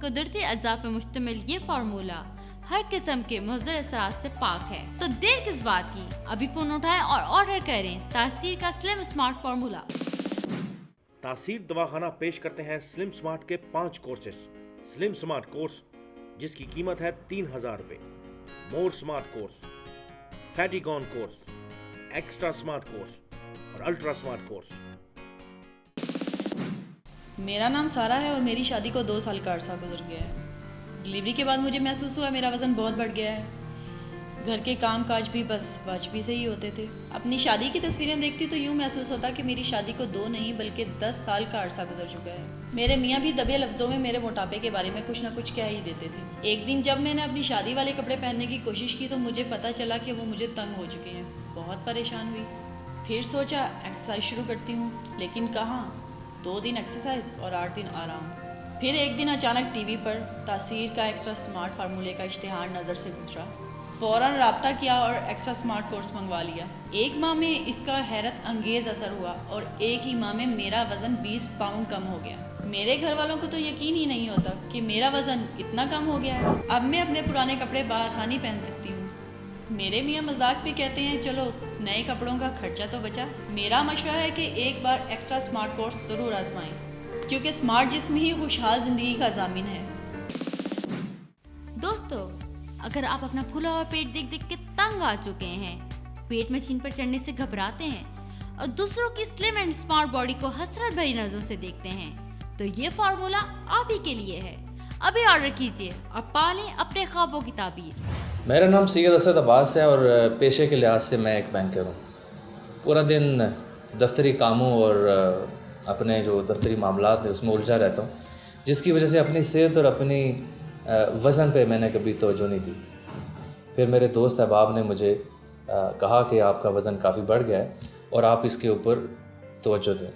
قدرتی اجزاء پہ مشتمل یہ فارمولا ہر قسم کے مضر اثرات سے پاک ہے، تو دیر کس بات کی، ابھی فون اٹھائیں اور آرڈر کریں تاثیر کا سلم اسمارٹ فارمولا۔ تاثیر دواخانہ پیش کرتے ہیں سلم سمارٹ کے 5 کورسز۔ سلم سمارٹ کورس جس کی قیمت ہے 3000 روپے، more smart course, fatty gone course, extra smart course اور الٹرا سمارٹ کورس۔ میرا نام سارا ہے اور میری شادی کو 2 سال کا عرصہ گزر گیا ہے۔ ڈلیوری کے بعد مجھے محسوس ہوا میرا وزن بہت بڑھ گیا ہے۔ گھر کے کام کاج بھی بس واجبی سے ہی ہوتے تھے۔ اپنی شادی کی تصویریں دیکھتی تو یوں محسوس ہوتا کہ میری شادی کو 2 نہیں بلکہ 10 سال کا عرصہ گزر چکا ہے۔ میرے میاں بھی دبے لفظوں میں میرے موٹاپے کے بارے میں کچھ نہ کچھ کہہ ہی دیتے تھے۔ ایک دن جب میں نے اپنی شادی والے کپڑے پہننے کی کوشش کی تو مجھے پتہ چلا کہ وہ مجھے تنگ ہو چکے ہیں۔ بہت پریشان ہوئی، پھر سوچا ایکسرسائز شروع کرتی ہوں، لیکن کہاں، 2 دن ایکسرسائز اور 8 دن آرام۔ پھر ایک دن اچانک ٹی وی پر تاثیر کا ایکسٹرا سمارٹ فارمولے کا اشتہار نظر سے گزرا۔ فوراً رابطہ کیا اور ایکسٹرا سمارٹ کورس منگوا لیا۔ 1 ماہ میں اس کا حیرت انگیز اثر ہوا اور ایک ہی ماہ میں میرا وزن 20 پاؤنڈ کم ہو گیا۔ میرے گھر والوں کو تو یقین ہی نہیں ہوتا کہ میرا وزن اتنا کم ہو گیا ہے۔ اب میں اپنے پرانے کپڑے بآسانی پہن سکتی ہوں۔ میرے میاں مذاق بھی کہتے ہیں چلو نئے کپڑوں کا خرچہ تو بچا۔ میرا مشورہ ہے کہ ایک بار ایکسٹرا سمارٹ کورس ضرور آزمائیں، کیونکہ سمارٹ جسم ہی خوشحال زندگی کا ضامن ہے۔ دوستو، اگر آپ اپنا پھولا ہوا پیٹ دیکھ دیکھ کے تنگ آ چکے ہیں، پیٹ مشین پر چڑھنے سے گھبراتے ہیں اور دوسروں کی سلم اینڈ سمارٹ باڈی کو حسرت بھری نظروں سے دیکھتے ہیں، تو یہ فارمولا آپ ہی کے لیے ہے۔ ابھی آرڈر کیجئے اور پالیں اپنے خوابوں کی تعبیر۔ میرا نام سید اسد عباس ہے اور پیشے کے لحاظ سے میں ایک بینکر ہوں۔ پورا دن دفتری کاموں اور اپنے جو دفتری معاملات ہیں اس میں الجھا رہتا ہوں، جس کی وجہ سے اپنی صحت اور اپنی وزن پہ میں نے کبھی توجہ نہیں دی۔ پھر میرے دوست احباب نے مجھے کہا کہ آپ کا وزن کافی بڑھ گیا ہے اور آپ اس کے اوپر توجہ دیں۔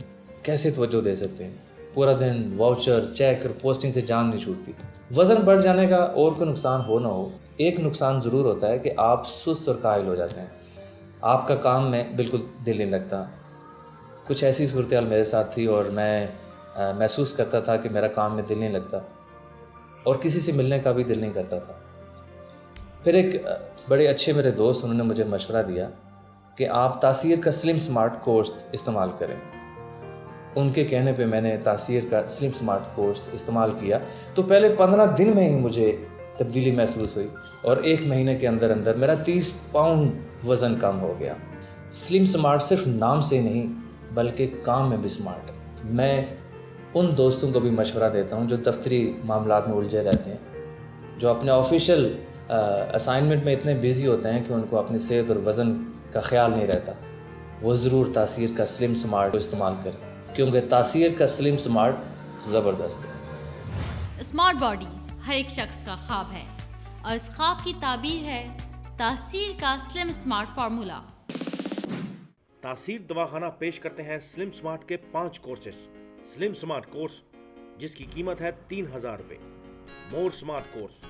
کیسے توجہ دے سکتے ہیں؟ پورا دن واؤچر چیک اور پوسٹنگ سے جان نہیں چھوٹتی۔ وزن بڑھ جانے کا اور کوئی نقصان ہو نہ ہو، ایک نقصان ضرور ہوتا ہے کہ آپ سست اور کاہل ہو جاتے ہیں، آپ کا کام میں بالکل دل نہیں لگتا۔ کچھ ایسی صورتحال میرے ساتھ تھی اور میں محسوس کرتا تھا کہ میرا کام میں دل نہیں لگتا اور کسی سے ملنے کا بھی دل نہیں کرتا تھا۔ پھر ایک بڑے اچھے میرے دوست انہوں نے مجھے مشورہ دیا کہ آپ تاثیر کا سلم سمارٹ کورس استعمال کریں۔ ان کے کہنے پہ میں نے تاثیر کا سلم سمارٹ کورس استعمال کیا تو پہلے 15 دن میں ہی مجھے تبدیلی محسوس ہوئی اور 1 مہینے کے اندر اندر میرا 30 پاؤنڈ وزن کم ہو گیا۔ سلم سمارٹ صرف نام سے نہیں بلکہ کام میں بھی سمارٹ ہے۔ میں ان دوستوں کو بھی مشورہ دیتا ہوں جو دفتری معاملات میں الجھے رہتے ہیں، جو اپنے آفیشیل اسائنمنٹ میں اتنے بیزی ہوتے ہیں کہ ان کو اپنی صحت اور وزن کا خیال نہیں رہتا، وہ ضرور تاثیر کا سلم سمارٹ استعمال کریں، کیونکہ تاثیر کا سلم سمارٹ زبردست ہے۔ اسمارٹ باڈی ہر ایک شخص کا خواب ہے اور اس خواب کی تعبیر ہے تاثیر کا سلم اسمارٹ فارمولا۔ تاثیر دواخانہ پیش کرتے ہیں سلم سمارٹ کے 5 کورسز۔ سلم سمارٹ کورس جس کی قیمت ہے 3000 روپے، more smart course,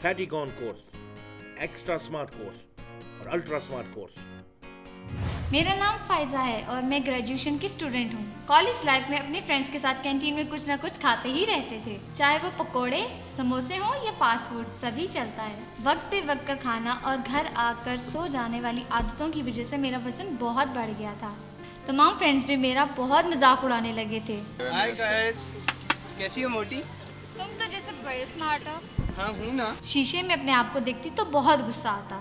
fatty gone course, extra smart course اور الٹرا سمارٹ کورس۔ میرا نام فائزہ ہے اور میں گریجویشن کی اسٹوڈنٹ ہوں۔ کالج لائف میں اپنے فرینڈس کے ساتھ کینٹین میں کچھ نہ کچھ کھاتے ہی رہتے تھے، چاہے وہ پکوڑے، سموسے ہوں یا فاسٹ فوڈ، سبھی چلتا ہے۔ وقت پہ وقت کا کھانا اور گھر آ کر سو جانے والی عادتوں کی وجہ سے میرا وزن بہت بڑھ گیا تھا۔ تمام فرینڈس بھی میرا بہت مذاق اڑانے لگے تھے۔ ہائی گائز، کیسی ہو موٹی؟ تم تو جیسے بڑے اسمارٹ ہو۔ ہاں ہوں نا۔ شیشے میں اپنے آپ کو دیکھتی تو بہت غصہ آتا۔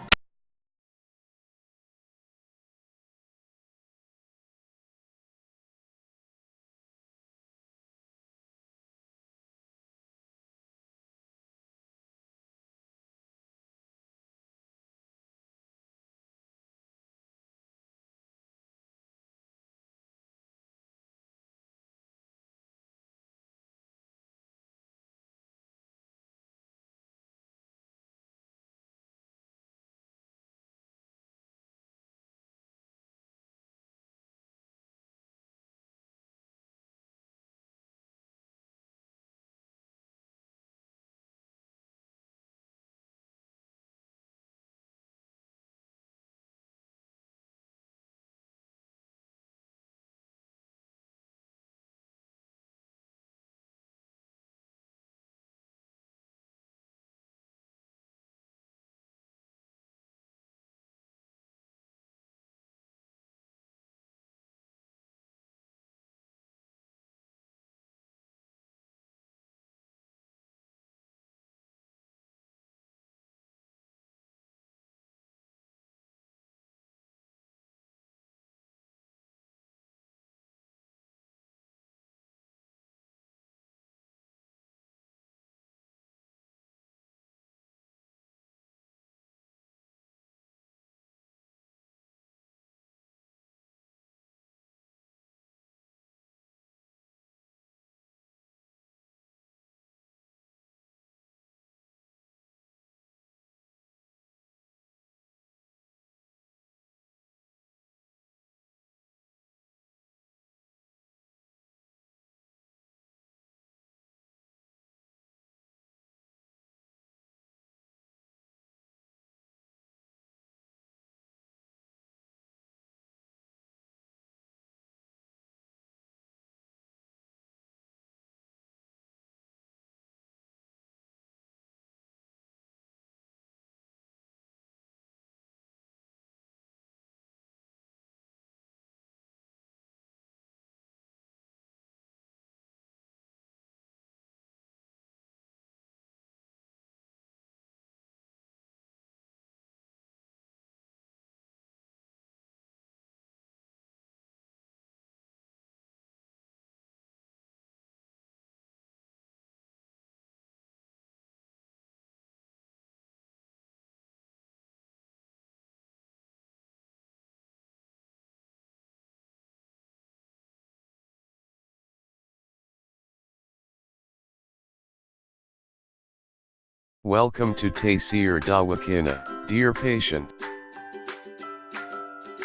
Welcome to Taysir Dawakana, dear patient.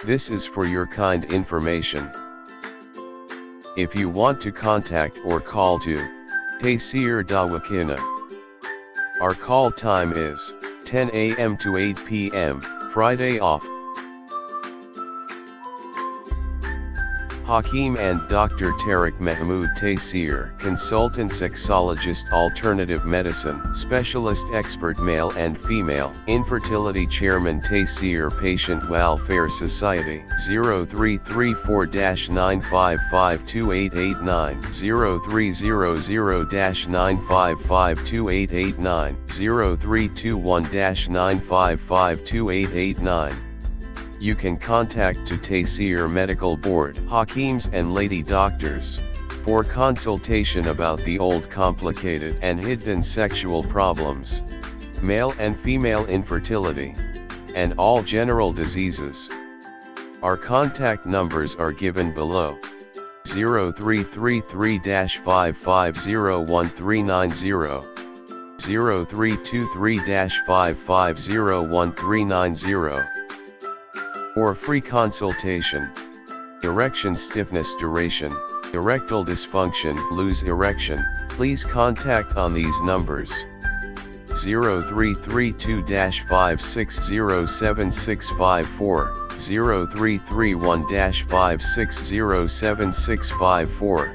This is for your kind information. If you want to contact or call to Taysir Dawakana, our call time is 10 a.m. to 8 p.m., Friday off. Hakeem and Dr. Tariq Mahmood Taysir, consultant sexologist, alternative medicine specialist, expert, male and female infertility, chairman, Taysir Patient Welfare Society. 0334-9552889, 0300-9552889, 0321-9552889. You can contact to Taysir Medical Board, Hakeems and Lady Doctors, for consultation about the old, complicated and hidden sexual problems, male and female infertility, and all general diseases. Our contact numbers are given below. 0333-5501390, 0323-5501390. For free consultation. Erection stiffness, duration, erectile dysfunction, lose erection, please contact on these numbers. 0332-5607654, 0331-5607654.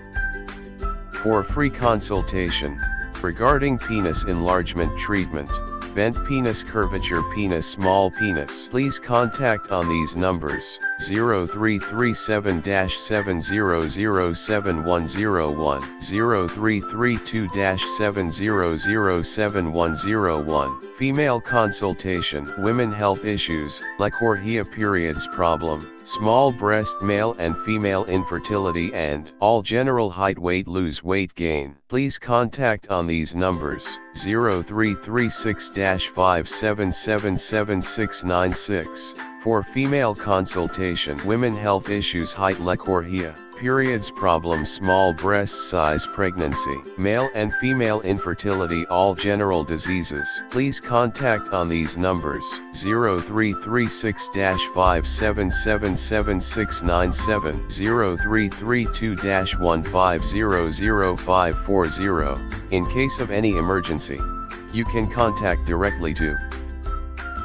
For free consultation, regarding penis enlargement treatment, bent penis, curvature penis, small penis, please contact on these numbers. 0337-7007101, 0332-7007101. Female consultation, women health issues, Lecorhea, periods problem, small breast, male and female infertility, and all general height, weight, lose weight gain. Please contact on these numbers. 0336-5777696. For female consultation, women health issues, height, Lecorhea, periods problem, small breast size, pregnancy, male and female infertility, all general diseases. Please contact on these numbers. 0336-5777697, 0332-1500540. In case of any emergency, you can contact directly to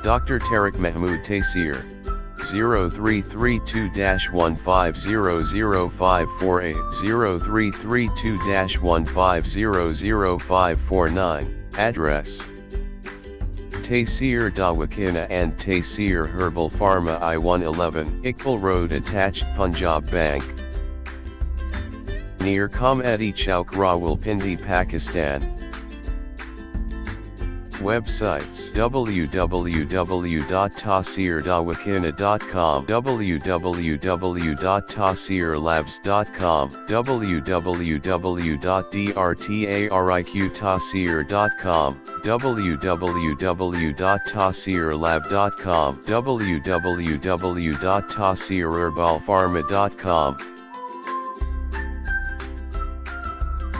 Dr. Tariq Mahmood Taysir. 0332-1500548, 0332-1500549. Address: Taysir Dawakana and Taysir Herbal Pharma, I-111 Iqbal Road, attached Punjab Bank, near Comedy Chowk, Rawalpindi, Pakistan. Websites: www.taysirdawakana.com, www.taysirlabs.com, www.drtariqtaysir.com, www.taysirlab.com, www.taysirherbalpharma.com.